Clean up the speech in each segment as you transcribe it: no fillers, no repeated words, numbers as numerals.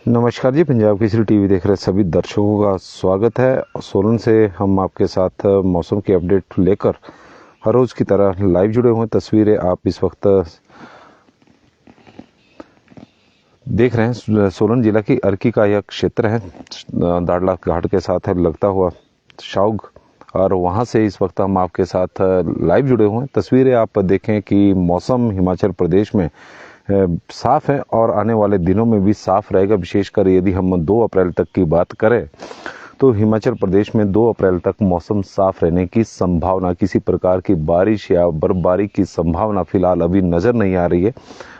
नमस्कार जी, पंजाब केसरी टीवी देख रहे सभी दर्शकों का स्वागत है। सोलन से हम आपके साथ मौसम की अपडेट लेकर हर रोज़ की तरह लाइव जुड़े हुए हैं। तस्वीरें आप इस वक्त देख रहे हैं। सोलन जिला की अर्की का यह क्षेत्र है, दाड़ला घाट के साथ है लगता हुआ शाउग, और वहां से इस वक्त हम आपके साथ लाइव जुड़े हुए हैं। तस्वीरें आप देखें कि मौसम हिमाचल प्रदेश में साफ है और आने वाले दिनों में भी साफ रहेगा। विशेषकर यदि हम 2 अप्रैल तक की बात करें तो हिमाचल प्रदेश में 2 अप्रैल तक मौसम साफ रहने की संभावना, किसी प्रकार की बारिश या बर्फबारी की संभावना फिलहाल अभी नज़र नहीं आ रही है।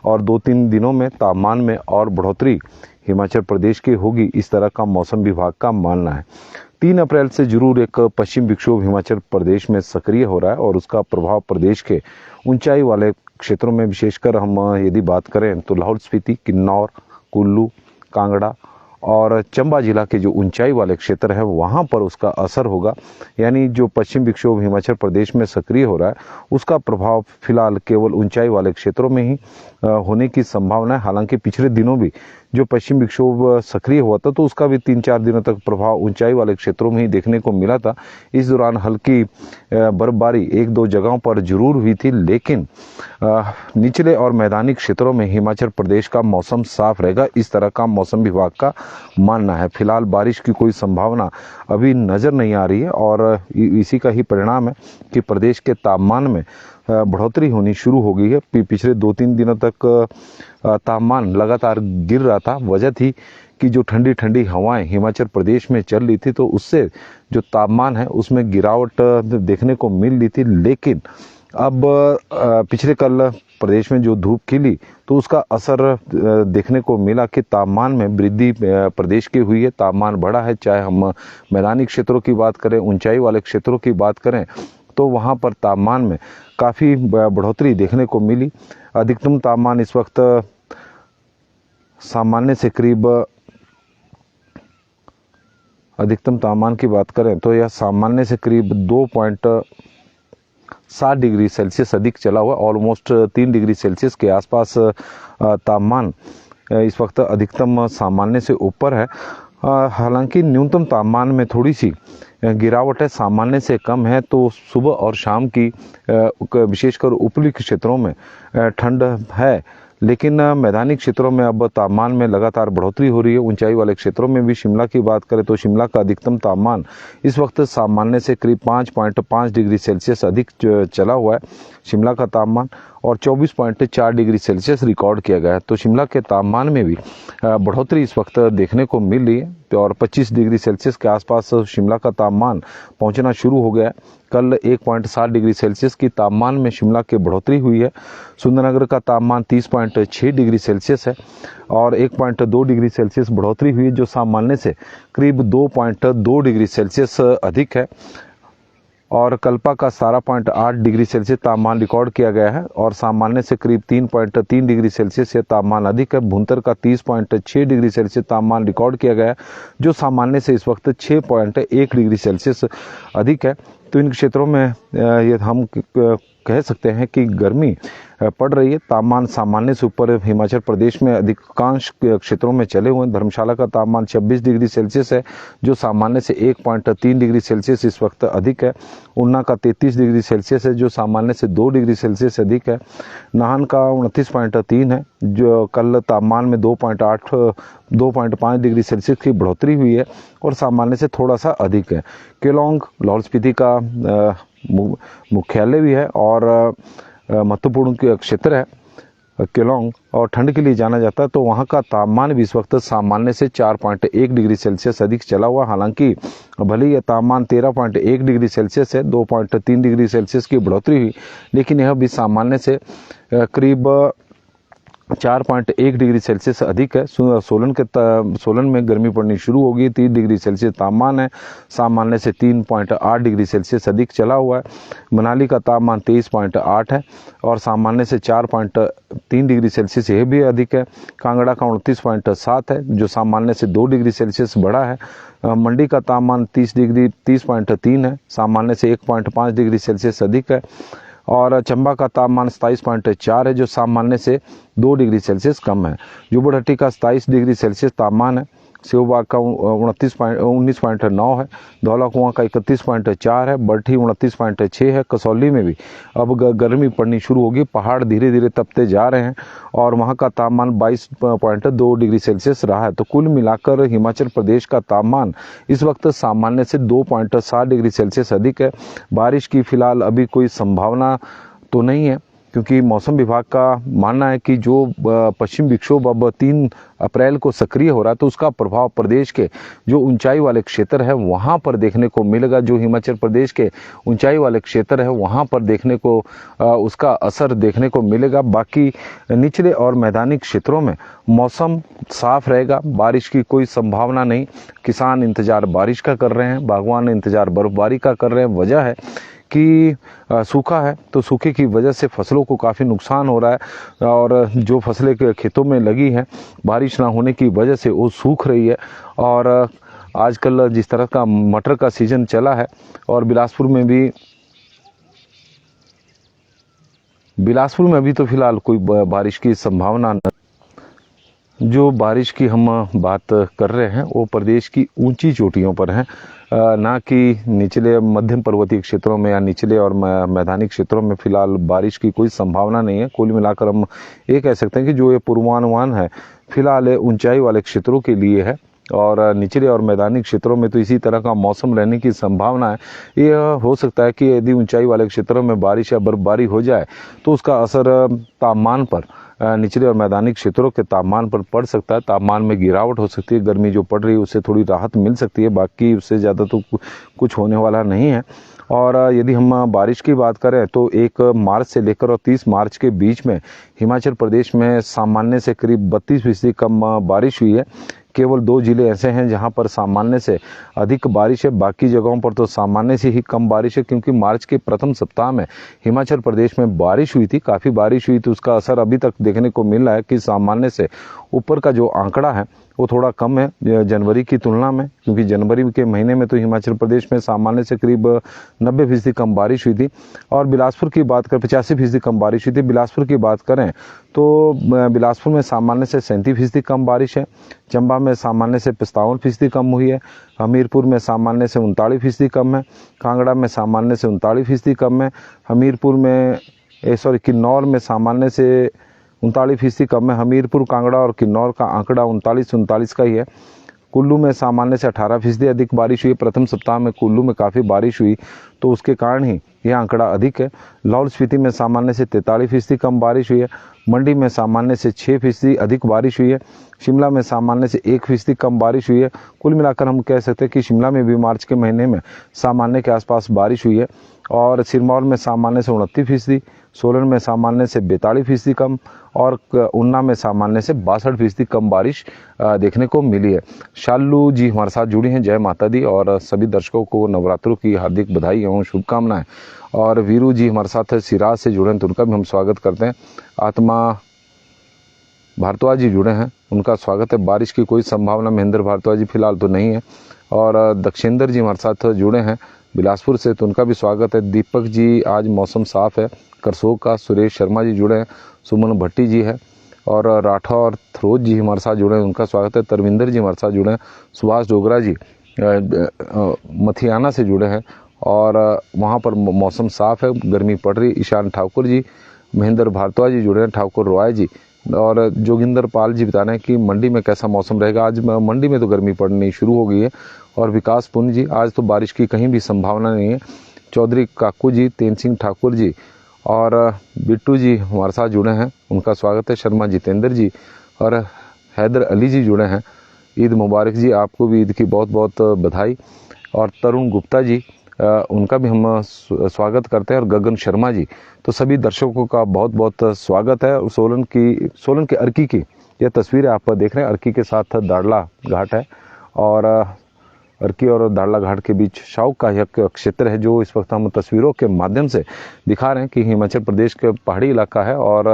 और 2-3 दिनों में तापमान में और बढ़ोतरी हिमाचल प्रदेश की होगी, इस तरह का मौसम विभाग का मानना है। 3 अप्रैल से जरूर एक पश्चिम विक्षोभ हिमाचल प्रदेश में सक्रिय हो रहा है और उसका प्रभाव प्रदेश के ऊंचाई वाले क्षेत्रों में, विशेषकर हम यदि बात करें तो लाहौल स्पीति, किन्नौर, कुल्लू, कांगड़ा और चंबा जिला के जो ऊंचाई वाले क्षेत्र है वहां पर उसका असर होगा। यानी जो पश्चिम विक्षोभ हिमाचल प्रदेश में सक्रिय हो रहा है उसका प्रभाव फिलहाल केवल ऊंचाई वाले क्षेत्रों में ही होने की संभावना है। हालांकि पिछले दिनों भी जो पश्चिम विक्षोभ सक्रिय हुआ था तो उसका भी 3-4 दिनों तक प्रभाव ऊंचाई वाले क्षेत्रों में ही देखने को मिला था। इस दौरान हल्की बर्फबारी 1-2 जगहों पर जरूर हुई थी, लेकिन निचले और मैदानी क्षेत्रों में हिमाचल प्रदेश का मौसम साफ रहेगा, इस तरह का मौसम विभाग का मानना है। फिलहाल बारिश की कोई संभावना अभी नज़र नहीं आ रही है और इसी का ही परिणाम है कि प्रदेश के तापमान में बढ़ोतरी होनी शुरू हो गई है। पिछले 2-3 दिनों तक तापमान लगातार गिर रहा था। वजह थी कि जो ठंडी ठंडी हवाएं हिमाचल प्रदेश में चल रही थी तो उससे जो तापमान है उसमें गिरावट देखने को मिल रही थी। लेकिन अब पिछले कल प्रदेश में जो धूप खिली तो उसका असर देखने को मिला कि तापमान में वृद्धि प्रदेश की हुई है, तापमान बढ़ा है। चाहे हम मैदानी क्षेत्रों की बात करें, ऊंचाई वाले क्षेत्रों की बात करें तो वहां पर तापमान में काफ़ी बढ़ोतरी देखने को मिली। अधिकतम तापमान इस वक्त सामान्य से करीब, अधिकतम तापमान की बात करें तो यह सामान्य से करीब 2.7 डिग्री सेल्सियस अधिक चला हुआ, ऑलमोस्ट 3 डिग्री सेल्सियस के आसपास तापमान इस वक्त अधिकतम सामान्य से ऊपर है। हालांकि न्यूनतम तापमान में थोड़ी सी गिरावट है, सामान्य से कम है। तो सुबह और शाम की विशेषकर ऊपरी क्षेत्रों में ठंड है, लेकिन मैदानी क्षेत्रों में अब तापमान में लगातार बढ़ोतरी हो रही है। ऊंचाई वाले क्षेत्रों में भी शिमला की बात करें तो शिमला का अधिकतम तापमान इस वक्त सामान्य से करीब 5.5 डिग्री सेल्सियस अधिक चला हुआ है शिमला का तापमान, और 24.4 डिग्री सेल्सियस रिकॉर्ड किया गया है। तो शिमला के तापमान में भी बढ़ोतरी इस वक्त देखने को मिल रही है और 25 डिग्री सेल्सियस के आसपास शिमला का तापमान पहुंचना शुरू हो गया है। कल 1.7 डिग्री सेल्सियस की तापमान में शिमला की बढ़ोतरी हुई है। सुंदरनगर का तापमान 30.6 डिग्री सेल्सियस है और 1.2 डिग्री सेल्सियस बढ़ोतरी हुई है, जो सामान्य से करीब 2.2 डिग्री सेल्सियस अधिक है। और कल्पा का 17.8 डिग्री सेल्सियस तापमान रिकॉर्ड किया गया है और सामान्य से करीब 3.3 डिग्री सेल्सियस तापमान अधिक है। भुंतर का 30.6 डिग्री सेल्सियस तापमान रिकॉर्ड किया गया है, जो सामान्य से इस वक्त 6.1 डिग्री सेल्सियस अधिक है। तो इन क्षेत्रों में ये हम कह सकते हैं कि गर्मी पड़ रही है। तापमान सामान्य से ऊपर हिमाचल प्रदेश में अधिकांश क्षेत्रों में चले हुए हैं। धर्मशाला का तापमान 26 डिग्री सेल्सियस है, जो सामान्य से 1.3 डिग्री सेल्सियस इस वक्त अधिक है। ऊना का 33 डिग्री सेल्सियस है, जो सामान्य से 2 डिग्री सेल्सियस अधिक है। नाहन का 29.3 है, जो कल तापमान में 2.5 डिग्री सेल्सियस की बढ़ोतरी हुई है और सामान्य से थोड़ा सा अधिक है। केलोंग लाहौल स्पीति का मुख्यालय भी है और महत्वपूर्ण क्षेत्र है केलोंग, और ठंड के लिए जाना जाता है। तो वहाँ का तापमान भी इस वक्त सामान्य से 4.1 डिग्री सेल्सियस अधिक चला हुआ। हालांकि भले ही तापमान 13.1 डिग्री सेल्सियस है, 2.3 डिग्री सेल्सियस की बढ़ोतरी हुई, लेकिन यह भी सामान्य से करीब 4.1 डिग्री सेल्सियस अधिक है। सोलन में गर्मी पड़नी शुरू होगी। 3 डिग्री सेल्सियस तापमान है, सामान्य से 3.8 डिग्री सेल्सियस अधिक चला हुआ है। मनाली का तापमान 23.8 है और सामान्य से 4.3 डिग्री सेल्सियस यह भी अधिक है। कांगड़ा का 29.7 है, जो सामान्य से 2 डिग्री सेल्सियस बढ़ा है। मंडी का तापमान 30.3 है, सामान्य से 1.5 डिग्री सेल्सियस अधिक है। और चंबा का तापमान 27.4 है जो सामान्य से 2 डिग्री सेल्सियस कम है। जुब्बड़हट्टी का 27 डिग्री सेल्सियस तापमान है। सेवबाग का 19.9 है। धौला कुआं का 31.4 है। बरठी 29.6 है। कसौली में भी अब गर्मी पड़नी शुरू होगी, पहाड़ धीरे धीरे तपते जा रहे हैं और वहां का तापमान 22.2 डिग्री सेल्सियस रहा है। तो कुल मिलाकर हिमाचल प्रदेश का तापमान इस वक्त सामान्य से 2.7 डिग्री सेल्सियस अधिक है। बारिश की फिलहाल अभी कोई संभावना तो नहीं है, क्योंकि मौसम विभाग का मानना है कि जो पश्चिम विक्षोभ अब 3 अप्रैल को सक्रिय हो रहा है तो उसका प्रभाव प्रदेश के जो ऊंचाई वाले क्षेत्र है वहां पर देखने को मिलेगा। जो हिमाचल प्रदेश के ऊंचाई वाले क्षेत्र है वहां पर देखने को उसका असर देखने को मिलेगा। बाकी निचले और मैदानी क्षेत्रों में मौसम साफ रहेगा, बारिश की कोई संभावना नहीं। किसान इंतजार बारिश का कर रहे हैं, बागवान इंतजार बर्फबारी का कर रहे हैं। वजह है कि सूखा है, तो सूखे की वजह से फसलों को काफ़ी नुकसान हो रहा है और जो फसलें खेतों में लगी हैं बारिश ना होने की वजह से वो सूख रही है। और आजकल जिस तरह का मटर का सीजन चला है और बिलासपुर में अभी तो फिलहाल कोई बारिश की संभावना नहीं। जो बारिश की हम बात कर रहे हैं वो प्रदेश की ऊंची चोटियों पर है, ना कि निचले मध्यम पर्वतीय क्षेत्रों में या निचले और मैदानी क्षेत्रों में फिलहाल बारिश की कोई संभावना नहीं है। कुल मिलाकर हम ये कह सकते हैं कि जो ये पूर्वानुमान है फिलहाल ऊंचाई वाले क्षेत्रों के लिए है और निचले और मैदानी क्षेत्रों में तो इसी तरह का मौसम रहने की संभावना है। ये हो सकता है कि यदि ऊंचाई वाले क्षेत्रों में बारिश या बर्फबारी हो जाए तो उसका असर तापमान पर, निचले और मैदानी क्षेत्रों के तापमान पर पड़ सकता है। तापमान में गिरावट हो सकती है, गर्मी जो पड़ रही है उससे थोड़ी राहत मिल सकती है, बाकी उससे ज़्यादा तो कुछ होने वाला नहीं है। और यदि हम बारिश की बात करें तो 1 मार्च से लेकर और 30 मार्च के बीच में हिमाचल प्रदेश में सामान्य से करीब 32% कम बारिश हुई है। केवल 2 जिले ऐसे हैं जहां पर सामान्य से अधिक बारिश है, बाकी जगहों पर तो सामान्य से ही कम बारिश है, क्योंकि मार्च के प्रथम सप्ताह में हिमाचल प्रदेश में बारिश हुई थी, काफ़ी बारिश हुई थी। उसका असर अभी तक देखने को मिल रहा है कि सामान्य से ऊपर का जो आंकड़ा है वो थोड़ा कम है जनवरी की तुलना में, क्योंकि जनवरी के महीने में तो हिमाचल प्रदेश में सामान्य से करीब 90% कम बारिश हुई थी। और बिलासपुर की बात करें 85% कम बारिश हुई थी। बिलासपुर की बात करें तो बिलासपुर में सामान्य से 37% कम बारिश है। चंबा में सामान्य से 55% कम हुई है। हमीरपुर में सामान्य से 39% कम है। कांगड़ा में सामान्य से 39% कम है। किन्नौर में सामान्य से 39% कम है। हमीरपुर, कांगड़ा और किन्नौर का आंकड़ा 39 का ही है। कुल्लू में सामान्य से 18% अधिक बारिश हुई। प्रथम सप्ताह में कुल्लू में काफ़ी बारिश हुई तो उसके कारण ही यह आंकड़ा अधिक है। लाहौल स्पीति में सामान्य से 43% कम बारिश हुई है। मंडी में सामान्य से 6% अधिक बारिश हुई है। शिमला में सामान्य से 1% कम बारिश हुई है। कुल मिलाकर हम कह सकते हैं कि शिमला में भी मार्च के महीने में सामान्य के आसपास बारिश हुई है। और सिरमौर में सामान्य से 29%, सोलन में सामान्य से 42% कम और ऊना में सामान्य से 62% कम बारिश देखने को मिली है। शालू जी हमारे साथ जुड़ी हैं, जय माता दी, और सभी दर्शकों को नवरात्रों की हार्दिक बधाई एवं शुभकामनाएं। और वीरू जी हमारे साथ सिराज से जुड़े हैं तो उनका भी हम स्वागत करते हैं। आत्मा भारद्वाज जी जुड़े हैं, उनका स्वागत है। बारिश की कोई संभावना महेंद्र भारद्वाज जी फिलहाल तो नहीं है। और दक्षेंद्र जी हमारे साथ जुड़े हैं बिलासपुर से तो उनका भी स्वागत है। दीपक जी आज मौसम साफ है करसोग का। सुरेश शर्मा जी जुड़े हैं। सुमन भट्टी जी है और राठौर और थ्रोज जी हमारे साथ जुड़े हैं, उनका स्वागत है। तरविंदर जी हमारे साथ जुड़े हैं। सुभाष डोगरा जी मथियाना से जुड़े हैं और वहाँ पर मौसम साफ है, गर्मी पड़ रही। ईशान ठाकुर जी, महेंद्र भारद्वाज जी जुड़े हैं, ठाकुर रॉय जी और जोगिंदर पाल जी बता रहे हैं कि मंडी में कैसा मौसम रहेगा। आज मंडी में तो गर्मी पड़नी शुरू हो गई है। और विकास पुंज जी आज तो बारिश की कहीं भी संभावना नहीं है। चौधरी काकू जी, तेन सिंह ठाकुर जी और बिट्टू जी हमारे साथ जुड़े हैं, उनका स्वागत है। शर्मा जितेंद्र जी और हैदर अली जी जुड़े हैं। ईद मुबारक जी, आपको भी ईद की बहुत बहुत बधाई। और तरुण गुप्ता जी, उनका भी हम स्वागत करते हैं। और गगन शर्मा जी, तो सभी दर्शकों का बहुत बहुत स्वागत है। सोलन के अर्की की यह तस्वीर आप देख रहे हैं। अर्की के साथ दाड़ला घाट है और अर्की और दाड़ला घाट के बीच शाउक का यह क्षेत्र है जो इस वक्त हम तस्वीरों के माध्यम से दिखा रहे हैं कि हिमाचल प्रदेश के पहाड़ी इलाका है। और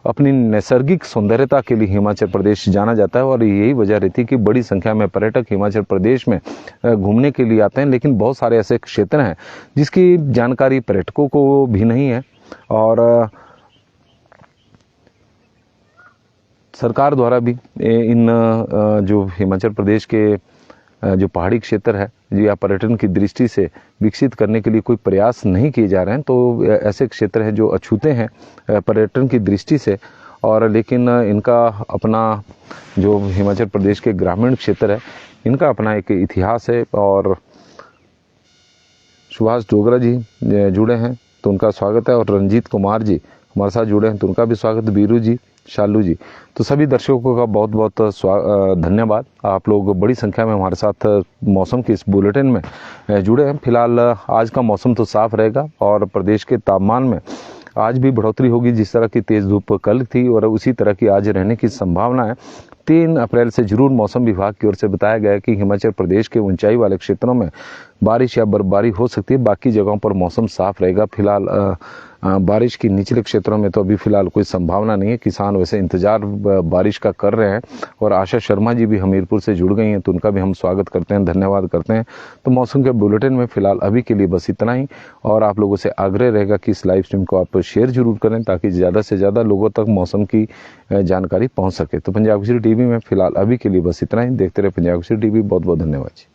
अपनी नैसर्गिक सौंदर्यता के लिए हिमाचल प्रदेश जाना जाता है और यही वजह रहती है कि बड़ी संख्या में पर्यटक हिमाचल प्रदेश में घूमने के लिए आते हैं। लेकिन बहुत सारे ऐसे क्षेत्र हैं जिसकी जानकारी पर्यटकों को भी नहीं है और सरकार द्वारा भी इन जो हिमाचल प्रदेश के जो पहाड़ी क्षेत्र है या पर्यटन की दृष्टि से विकसित करने के लिए कोई प्रयास नहीं किए जा रहे हैं। तो ऐसे क्षेत्र हैं जो अछूते हैं पर्यटन की दृष्टि से और लेकिन इनका अपना जो हिमाचल प्रदेश के ग्रामीण क्षेत्र है इनका अपना एक इतिहास है। और सुभाष डोगरा जी जुड़े हैं तो उनका स्वागत है और रंजीत कुमार जी हमारे साथ जुड़े हैं तो उनका भी स्वागत, बीरू जी, शालू जी, तो सभी दर्शकों का बहुत बहुत धन्यवाद। आप लोग बड़ी संख्या में हमारे साथ मौसम के इस बुलेटिन में जुड़े हैं। फिलहाल आज का मौसम तो साफ रहेगा और प्रदेश के तापमान में आज भी बढ़ोतरी होगी। जिस तरह की तेज़ धूप कल थी और उसी तरह की आज रहने की संभावना है। 3 अप्रैल से जरूर मौसम विभाग की ओर से बताया गया है कि हिमाचल प्रदेश के ऊंचाई वाले क्षेत्रों में बारिश या बर्फबारी हो सकती है, बाकी जगहों पर मौसम साफ रहेगा। फिलहाल बारिश की निचले क्षेत्रों में तो अभी फिलहाल कोई संभावना नहीं है। किसान वैसे इंतजार बारिश का कर रहे हैं और आशा शर्मा जी भी हमीरपुर से जुड़ गई हैं तो उनका भी हम स्वागत करते हैं, धन्यवाद करते हैं। तो मौसम के बुलेटिन में फिलहाल अभी के लिए बस इतना ही और आप लोगों से आग्रह रहेगा कि इस लाइव स्ट्रीम को आप शेयर जरूर करें ताकि ज़्यादा से ज़्यादा लोगों तक मौसम की जानकारी पहुँच सके। तो पंजाब केसरी टीवी में फिलहाल अभी के लिए बस इतना ही। देखते रहे पंजाब केसरी टीवी। बहुत बहुत धन्यवाद जी।